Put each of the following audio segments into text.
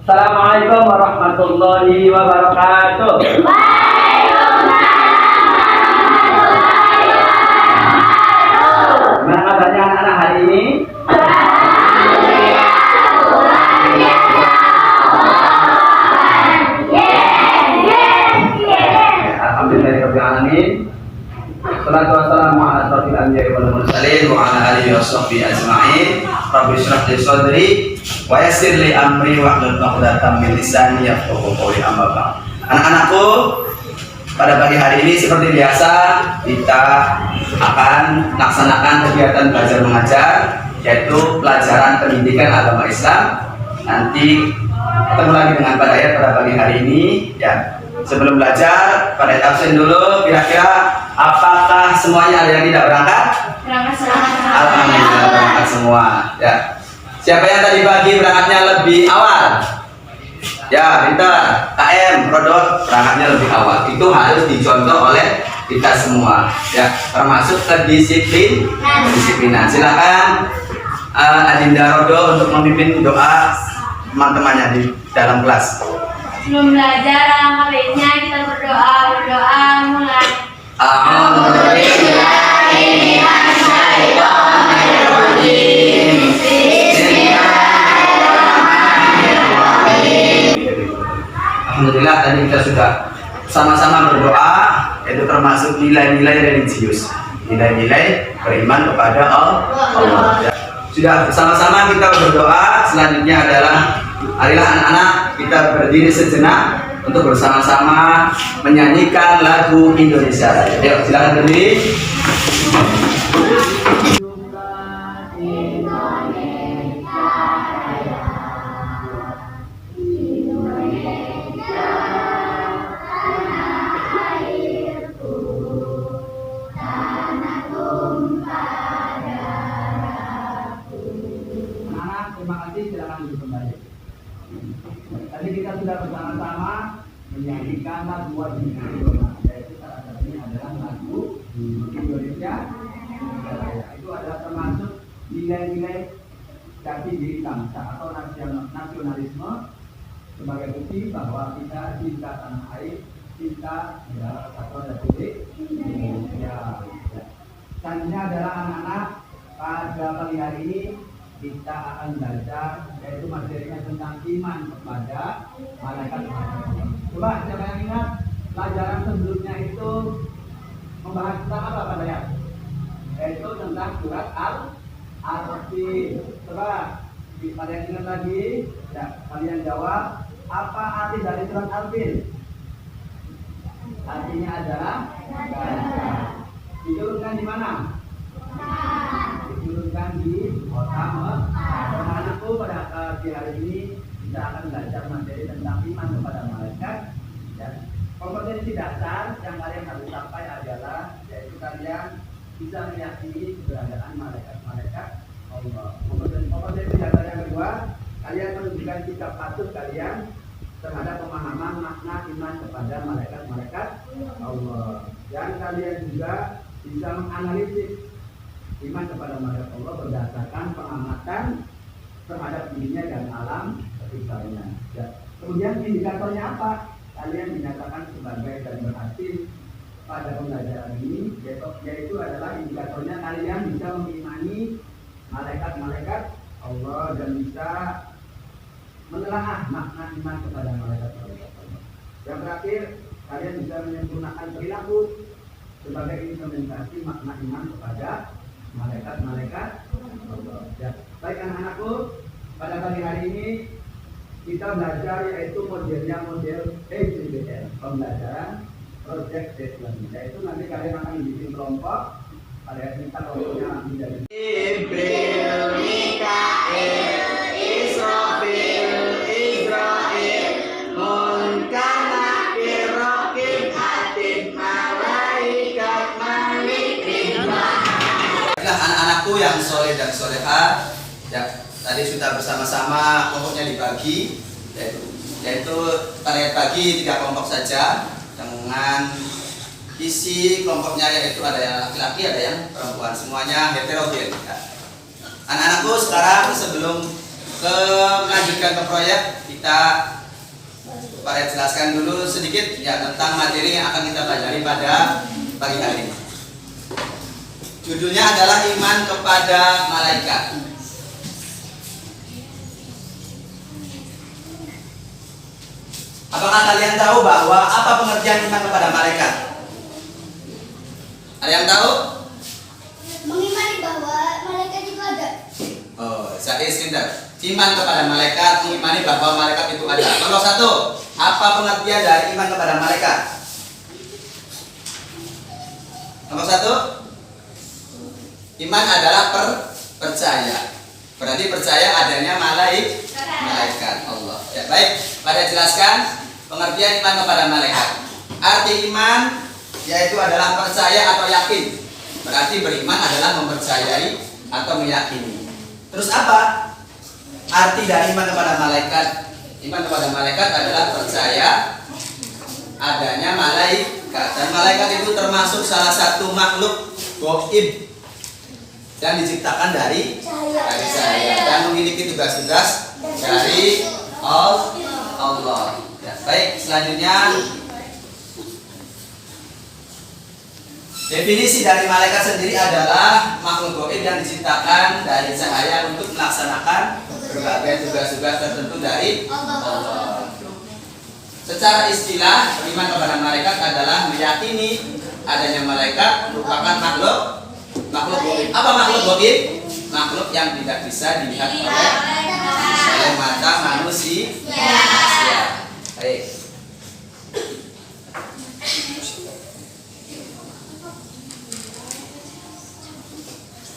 Assalamualaikum warahmatullahi wabarakatuh. Gimana kabarnya anak-anak hari ini? Alhamdulillahirobbilalamin. Salatu wassalamu ala asyrofil anbiya'i wal mursalin wa ala alihi washabbihi ajma'in. Rabbi shrah li sadri wa yassir li amri wahlul 'uqdatam min lisani yafqahu qawli. Amma ba'd. Anak-anakku, pada pagi hari ini seperti biasa kita akan laksanakan kegiatan belajar mengajar, yaitu pelajaran pendidikan agama Islam. Nanti ketemu lagi dengan Pak Dayat pada pagi hari ini ya. Sebelum belajar, pada absen dulu. Kira-kira apakah semuanya ada yang tidak berangkat? Alhamdulillah berangkat semua. Ya. Siapa yang tadi pagi berangkatnya lebih awal? Ya, pintar. KM, Rodot berangkatnya lebih awal. Itu harus dicontoh oleh kita semua. Ya, termasuk kedisiplinan. Silakan Adinda Rodo untuk memimpin doa teman-temannya di dalam kelas. Sebelum belajar, alangkah baiknya kita berdoa mulai. Alhamdulillah tadi kita sudah sama-sama berdoa, yaitu termasuk nilai-nilai religius, nilai-nilai beriman kepada Allah. Sudah bersama-sama kita berdoa. Selanjutnya adalah marilah anak-anak kita berdiri sejenak untuk bersama-sama menyanyikan lagu Indonesia Raya. Yuk, silakan berdiri. Terima kasih, silakan duduk kembali. Tadi kita sudah bersama-sama menyanyikan lagu wajib nasional, yaitu salah satunya adalah lagu Indonesia Raya. Itu adalah termasuk nilai-nilai jati diri bangsa atau nasionalisme sebagai bukti bahwa kita cinta tanah air, cinta negara kesatuan Republik Indonesia. Selanjutnya adalah anak-anak, pada pagi hari ini kita akan belajar, yaitu materinya tentang iman kepada malaikat-malaikat. Coba siapa yang ingat pelajaran sebelumnya itu membahas tentang apa Pak Dayat? Yaitu tentang surat Al-Arafin. Coba pada yang ingat lagi, ya, kalian jawab apa arti dari surat Al-Arafin? Artinya adalah diturunkan di mana? Diturunkan di kota Mekah. Anakku, pada pagi hari ini kita akan belajar materi tentang iman kepada malaikat. Dan kompetensi dasar yang kalian harus capai adalah yaitu kalian bisa meyakini keberadaan malaikat-malaikat Allah. Kompetensi dasar yang kedua, kalian menunjukkan sikap patuh kalian terhadap pemahaman makna iman kepada malaikat-malaikat Allah. Dan kalian juga bisa menganalisis iman kepada malaikat Allah berdasarkan pengamatan terhadap dirinya dan alam sekitarnya. Ya. Kemudian indikatornya apa? Kalian dinyatakan sebagai dan berhasil pada pembelajaran ini, yaitu adalah indikatornya kalian bisa mengimani malaikat-malaikat Allah dan bisa menelaah makna iman kepada malaikat-malaikat Allah. Yang terakhir, kalian bisa menyempurnakan perilaku sebagai implementasi makna iman kepada malaikat-malaikat Allah. Ya. Baik anak-anakku, pada pagi hari ini kita belajar yaitu modelnya model PJBL, pembelajaran project based learning. Yaitu nanti kalian akan bikin kelompok. Pada kita kelompoknya menjadi Jibril, Mikail, Israfil, Israil, Munkana, Kirokib, Atid, Malaikat, Malik, anak-anakku yang soleh dan soleha, ya, tadi sudah bersama-sama kelompoknya dibagi, yaitu target pagi 3 kelompok saja dengan isi kelompoknya, yaitu ada yang laki-laki, ada yang perempuan, semuanya heterogen. Ya. Anak-anakku, sekarang sebelum melanjutkan ke proyek, kita jelaskan dulu sedikit ya tentang materi yang akan kita pelajari pada pagi hari ini. Judulnya adalah iman kepada malaikat. Apakah kalian tahu bahwa apa pengertian iman kepada malaikat? Ada yang tahu? Mengimani bahwa malaikat itu ada. Oh, saya sebentar. Iman kepada malaikat, mengimani bahwa malaikat itu ada. Nomor satu, apa pengertian dari iman kepada malaikat? Nomor satu, iman adalah percaya. Berarti percaya adanya malaikat Allah. Ya, baik, pada jelaskan pengertian iman kepada malaikat. Arti iman yaitu adalah percaya atau yakin. Berarti beriman adalah mempercayai atau meyakini. Terus apa arti dari iman kepada malaikat? Iman kepada malaikat adalah percaya adanya malaikat. Dan malaikat itu termasuk salah satu makhluk gaib yang diciptakan dari cahaya dan memiliki tugas-tugas dari Allah. Ya, baik, selanjutnya definisi dari malaikat sendiri adalah makhluk gaib yang diciptakan dari cahaya untuk melaksanakan berbagai tugas-tugas tertentu dari Allah. Secara istilah, beriman kepada malaikat adalah meyakini adanya malaikat merupakan makhluk gaib. Apa makhluk gaib? Makhluk yang tidak bisa dilihat oleh mata manusia. Baik.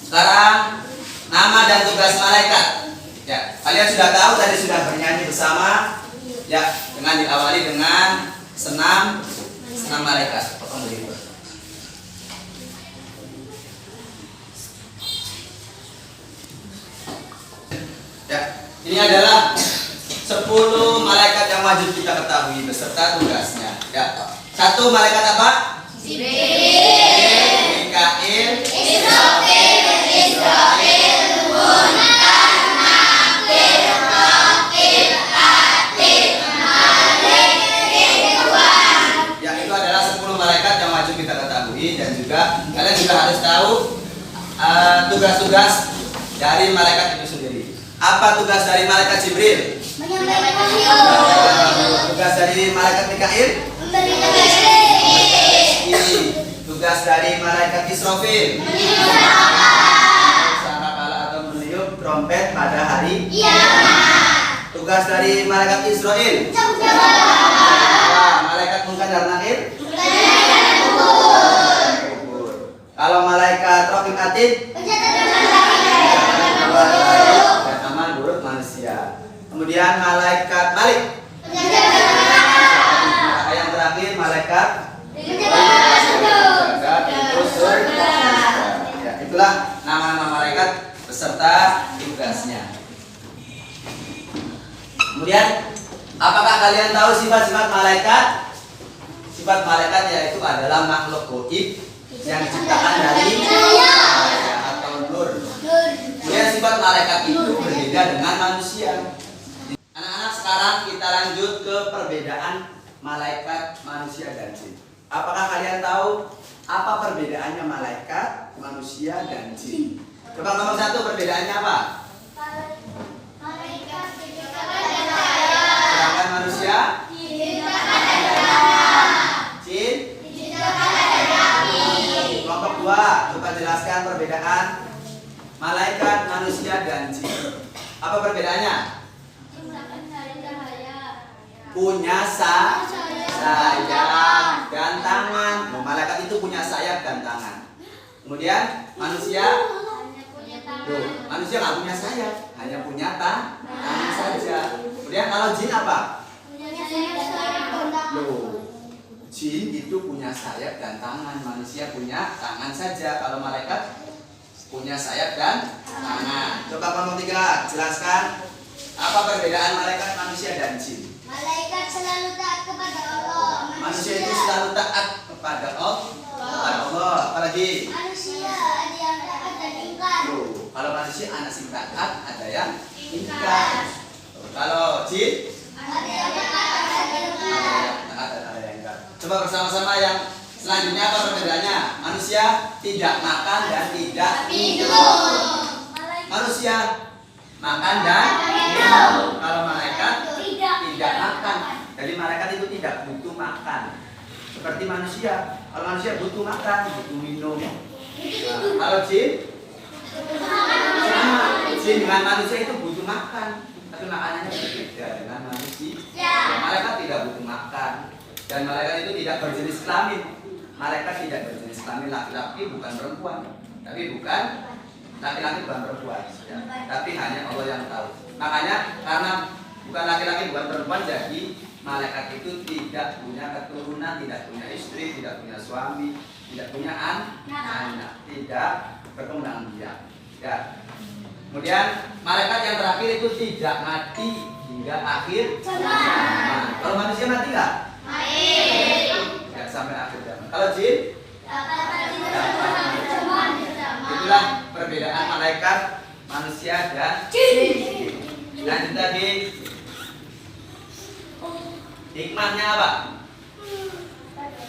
Sekarang nama dan tugas malaikat. Ya, kalian sudah tahu tadi sudah bernyanyi bersama. Ya, dengan diawali dengan senam malaikat. Potong begitu. Ya, ini adalah 10 malaikat yang wajib kita ketahui beserta tugasnya. Ya, satu malaikat apa? Jibril, Mikail, Israfil, Munkar, Nakir, Raqib, Atid, Malik, Ridwan. Ya, itu adalah 10 malaikat yang wajib kita ketahui dan juga kalian juga harus tahu tugas-tugas dari malaikat itu sendiri. Apa tugas dari malaikat Jibril? Menyampaikan wahyu. Tugas dari malaikat Mikail? Memberikan rezeki. Tugas dari malaikat Israfil? Sangkakala atau meniup trompet pada hari kiamat. Tugas dari malaikat Israel? Malaikat Munkar dan Nakir? Kalau malaikat Raqib Atid? Dan aman buruk manusia. Kemudian malaikat Malik? Yang terakhir malaikat ya, itulah nama-nama malaikat beserta tugasnya. Kemudian, apakah kalian tahu sifat-sifat malaikat? Sifat malaikat yaitu adalah makhluk gaib yang diciptakan dari cahaya atau nur. Kemudian sifat malaikat itu berbeda dengan manusia. Anak-anak, sekarang kita lanjut ke perbedaan malaikat, manusia, dan jin. Apakah kalian tahu apa perbedaannya malaikat, manusia, dan jin? Coba nomor satu, perbedaannya apa? Sedangkan manusia? Jin? Kelompok dua, coba jelaskan perbedaan malaikat, manusia, dan jin. Apa perbedaannya? Punya sayap dan tangan. Malaikat itu punya sayap dan tangan. Kemudian manusia, manusia nggak punya sayap, hanya punya tangan saja. Kemudian kalau jin apa? Jin itu punya sayap dan tangan, manusia punya tangan saja. Kalau malaikat punya sayap dan tangan. Coba kelompok tiga, jelaskan apa perbedaan malaikat, manusia, dan jin. Malaikat selalu taat kepada Allah. Manusia itu selalu taat kepada Allah. Apalagi Manusia ada yang taat dan ingkar. Kalau manusia anak sing taat, ada yang ingkar. Kalau jin Ada yang taat dan ada yang ingkar. Coba bersama-sama yang selanjutnya apa perbedaannya? Manusia tidak makan dan tidak minum. Manusia makan dan minum. Kalau malaikat tidak makan. Jadi malaikat itu tidak butuh makan. Seperti manusia. Kalau manusia butuh makan, butuh minum. Nah, kalau jin sama. Jin dengan manusia itu butuh makan, tapi makanannya berbeda dengan manusia. Malaikat tidak butuh makan. Dan malaikat itu tidak berjenis kelamin. Malaikat tidak berjenis kelamin, laki-laki bukan perempuan. Tapi bukan laki-laki bukan perempuan, ya. Tapi hanya Allah yang tahu. Makanya karena bukan laki-laki bukan perempuan, jadi malaikat itu tidak punya keturunan, tidak punya istri, tidak punya suami, tidak punya anak, tidak berkembang biak. Ya. Kemudian malaikat yang terakhir itu tidak mati hingga akhir zaman. Kalau manusia mati nggak? Tidak sampai akhir zaman. Kalau jin? Itulah perbedaan malaikat, manusia dan jin. Lanjut lagi. Hikmahnya apa?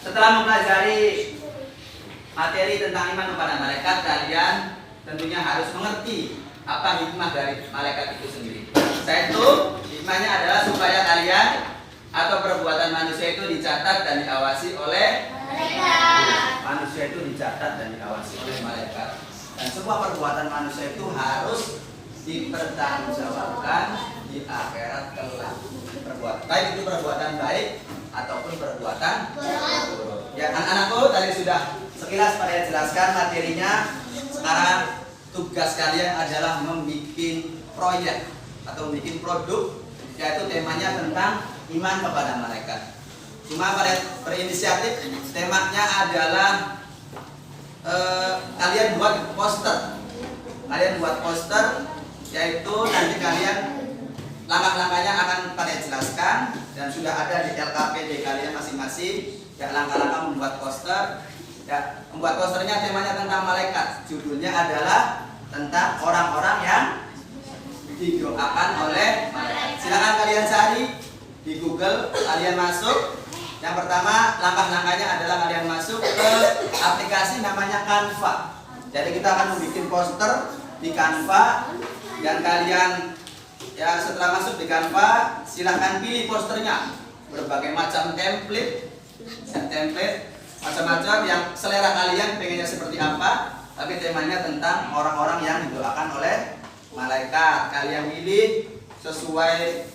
Setelah mempelajari materi tentang iman kepada malaikat, kalian tentunya harus mengerti apa hikmah dari malaikat itu sendiri. Yaitu hikmahnya adalah supaya kalian atau perbuatan manusia itu dicatat dan diawasi oleh malaikat. Manusia itu dicatat dan diawasi oleh malaikat. Dan semua perbuatan manusia itu harus dipertanggungjawabkan di akhirat kelak. Baik itu perbuatan baik ataupun perbuatan buruk. Ya, anak-anakku tadi sudah sekilas pada jelaskan materinya. Sekarang tugas kalian adalah membuat proyek atau membuat produk, yaitu temanya tentang iman kepada malaikat. Cuma pada berinisiatif, temanya adalah kalian buat poster. Kalian buat poster, yaitu nanti kalian langkah-langkahnya akan pada jelaskan dan sudah ada di LKPD kalian masing-masing. Ya, langkah-langkah membuat poster. Ya, membuat posternya temanya tentang malaikat. Judulnya adalah tentang orang-orang yang didoakan oleh malaikat. Silakan kalian cari di Google, kalian masuk. Yang pertama, langkah-langkahnya adalah kalian masuk ke aplikasi namanya Canva. Jadi kita akan membuat poster di Canva dan kalian ya setelah masuk di Canva silahkan pilih posternya, berbagai macam template macam-macam yang selera kalian pengennya seperti apa, tapi temanya tentang orang-orang yang didoakan oleh malaikat. Kalian pilih sesuai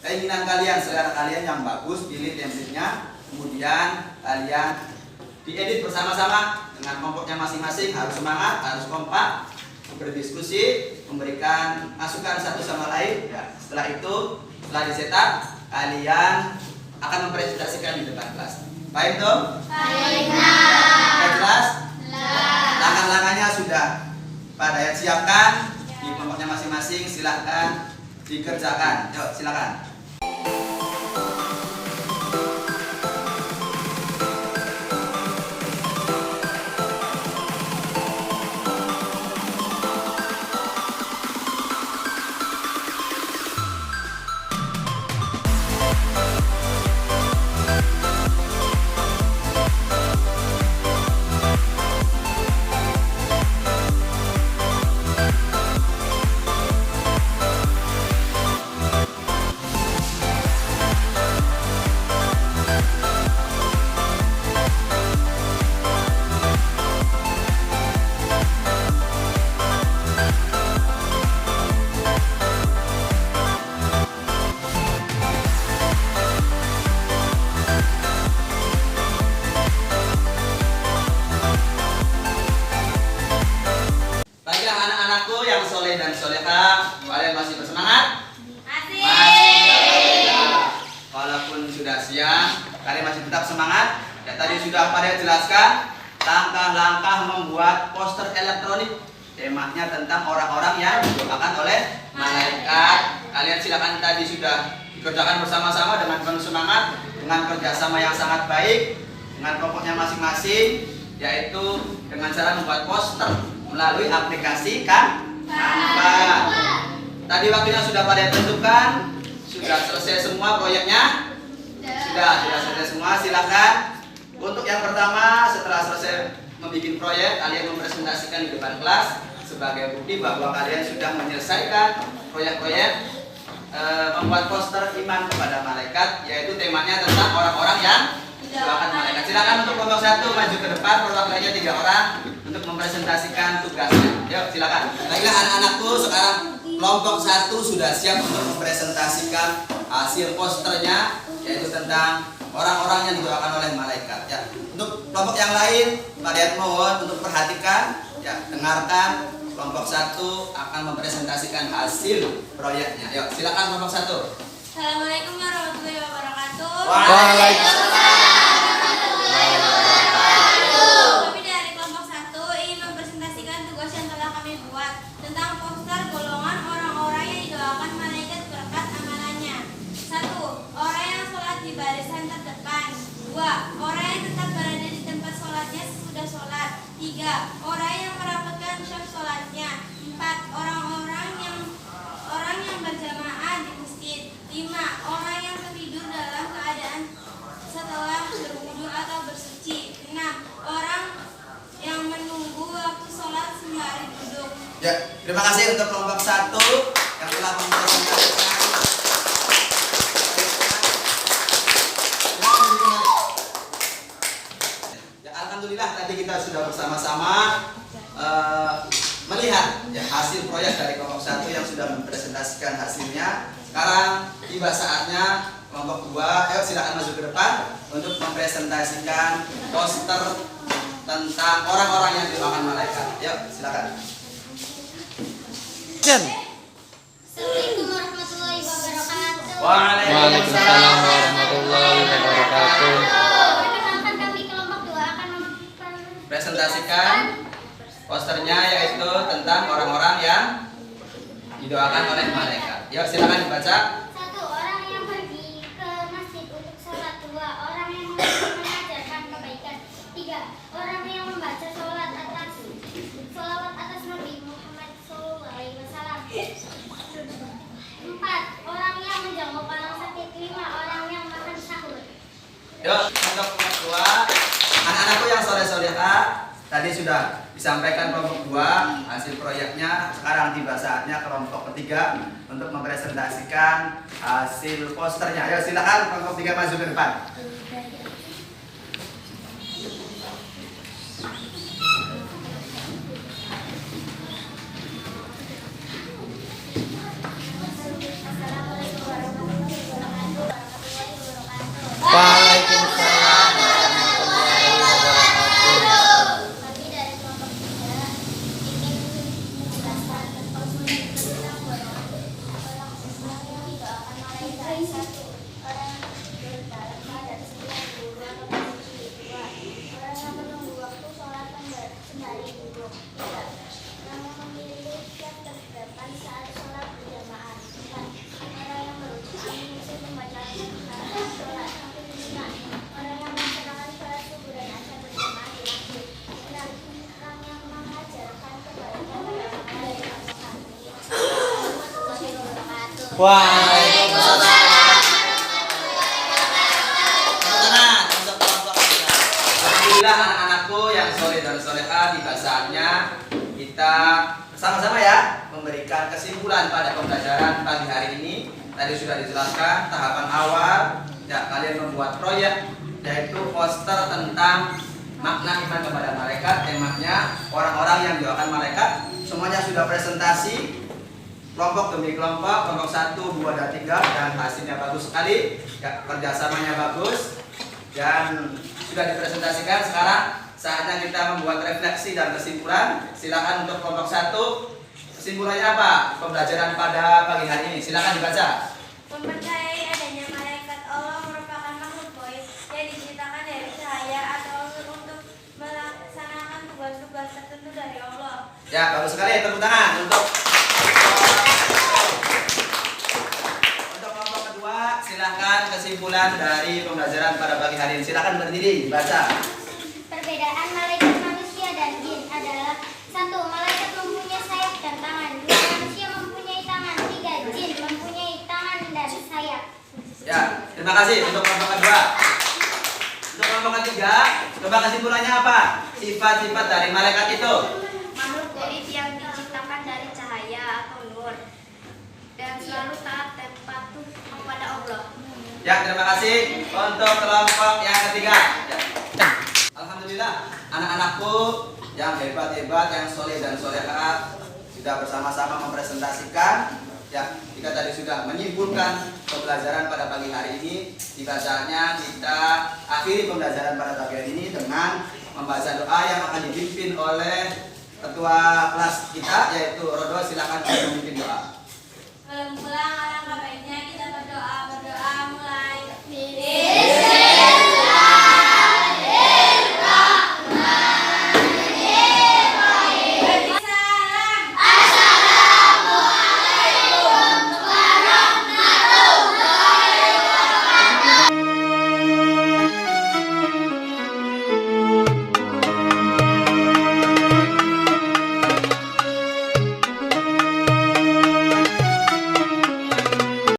keinginan kalian, selera kalian yang bagus, pilih template-nya, kemudian kalian diedit bersama-sama dengan kelompoknya masing-masing. Harus semangat, harus kompak, berdiskusi, memberikan masukan satu sama lain. Ya, setelah itu, setelah dicetak, kalian akan mempresentasikan di depan kelas. Baik dong? Sudah jelas? Langkah-langkahnya sudah pada yang siapkan di kelompoknya masing-masing. Silahkan dikerjakan. Yuk, silakan. Baiklah anak-anakku yang soleh dan solehah, kalian masih bersemangat? Masih. Walaupun sudah siang, kalian masih tetap semangat. Ya, tadi sudah pada jelaskan langkah-langkah membuat poster elektronik. Temanya tentang orang-orang yang didoakan oleh malaikat. Kalian silakan tadi sudah dikerjakan bersama-sama dengan penuh semangat, dengan kerjasama yang sangat baik, dengan kelompoknya masing-masing, yaitu dengan cara membuat poster melalui aplikasi 4. Tadi waktunya sudah pada tentukan? Sudah selesai semua proyeknya? Sudah selesai semua. Silakan. Untuk yang pertama, setelah selesai membuat proyek, kalian mempresentasikan di depan kelas sebagai bukti bahwa kalian sudah menyelesaikan proyek-proyek membuat poster iman kepada malaikat, yaitu temanya tentang orang-orang yang didoakan malaikat. Silakan untuk kelompok 1 maju ke depan, perwakilannya 3 orang untuk mempresentasikan tugasnya. Yuk, silakan. Baiklah anak-anakku, sekarang kelompok 1 sudah siap untuk mempresentasikan hasil posternya, yaitu tentang orang-orang yang didoakan oleh malaikat. Ya, untuk kelompok yang lain, kalian mohon untuk perhatikan, ya, dengarkan. Kelompok 1 akan mempresentasikan hasil proyeknya. Yuk, silakan kelompok 1. Assalamualaikum warahmatullahi wabarakatuh. Kami dari kelompok 1 ingin mempresentasikan tugas yang telah kami buat tentang poster golongan orang-orang yang didoakan malaikat berkat amalannya. 1. Orang yang sholat di barisan terdepan. 2. Orang yang tetap berada di tempat sholatnya sesudah sholat. 3. Orang yang merapatkan syaf sholatnya. 4. Orang yang berjamaah di masjid. 5. Orang yang tertidur dalam keadaan setelah berwudu atau bersuci. 6. Orang yang menunggu waktu sholat sembari duduk. Ya, terima kasih untuk kelompok 1 yang telah mempresentasikan. Ya, alhamdulillah tadi kita sudah bersama-sama melihat ya, hasil proyek dari kelompok 1 yang sudah mempresentasikan hasilnya. Sekarang tiba saatnya kelompok 2, ayo silakan masuk ke depan untuk mempresentasikan poster tentang orang-orang yang didoakan malaikat. Yuk, silakan. Assalamualaikum warahmatullahi wabarakatuh. Waalaikumsalam warahmatullahi wabarakatuh. Perkenalkan kami kelompok 2 akan Presentasikan posternya, yaitu tentang orang-orang yang didoakan oleh malaikat. Yuk, silakan dibaca. 1. Orang yang pergi ke masjid untuk sholat. 2. Orang yang mengajarkan kebaikan. 3. Orang yang membaca sholawat atas Nabi Muhammad SAW. 4. Orang yang menjenguk orang sakit. 5. Orang yang makan sahur. Yuk, untuk kelompok 2, anak-anakku yang soleh-solehah, tadi sudah disampaikan kelompok 2 hasil proyeknya. Sekarang tiba saatnya kelompok ketiga untuk mempresentasikan hasil posternya. Ayo silakan kelompok 3 maju ke depan. Assalamualaikum warahmatullahi wabarakatuh. Waalaikumsalam warahmatullahi wabarakatuh. Kami dari kelompok 3 ingin menjelaskan tentang golongan orang yang didoakan malaikat. 1. Orang yang tidur dalam keadaan sedang wudhu atau bersuci. 2. Orang yang menunggu waktu sholat sembari duduk. 3. Orang yang memilih tiap terdepan saat sholat berjamaah. 4. Orang yang berusaha menyusun membaca Al-Quran sholat. 5. Orang yang melaksanakan sholat subuh dan asar berjamaah di masjid. 6. Orang yang mengajarkan kebaikan kepada malaikat. Warahmatullahi wabarakatuh. Waalaikumsalam. Tenang untuk kelompok 3. Alhamdulillah anak-anakku yang soleh dan solehah, tiba saatnya kita bersama-sama ya memberikan kesimpulan pada pembelajaran pagi hari ini. Tadi sudah dijelaskan tahapan awal ya, kalian membuat proyek yaitu poster tentang makna iman kepada malaikat, temanya orang-orang yang didoakan malaikat. Semuanya sudah presentasi kelompok demi kelompok, kelompok 1, 2, dan 3, dan hasilnya bagus sekali ya, kerjasamanya bagus dan sudah dipresentasikan. Sekarang saatnya kita membuat refleksi dan kesimpulan. Silakan untuk kelompok 1, kesimpulannya apa pembelajaran pada pagi hari ini? Silakan dibaca. Mempercayai adanya malaikat Allah merupakan makhluk gaib yang diciptakan dari cahaya atau nur untuk melaksanakan tugas-tugas tertentu dari Allah. Ya, bagus sekali. Tepuk tangan untuk kelompok kedua. Silakan kesimpulan dari pembelajaran pada pagi hari ini. Silakan berdiri, baca. Perbedaan malaikat manusia dan jin adalah 1. Malaikat mempunyai sayap dan tangan. Ya, terima kasih untuk kelompok kedua. Untuk kelompok ketiga, coba kesimpulannya apa? Sifat-sifat dari malaikat itu. Makhluk gaib yang diciptakan dari cahaya atau nur dan selalu taat dan patuh kepada Allah. Ya, terima kasih untuk kelompok yang ketiga. Ya. Alhamdulillah, anak-anakku yang hebat-hebat, yang soleh dan solehat sudah bersama-sama mempresentasikan. Ya, kita tadi sudah menyimpulkan pembelajaran pada pagi hari ini. Jika saatnya kita akhiri pembelajaran pada pagi hari ini dengan membaca doa yang akan dipimpin oleh ketua kelas kita, yaitu Rodo. Silakan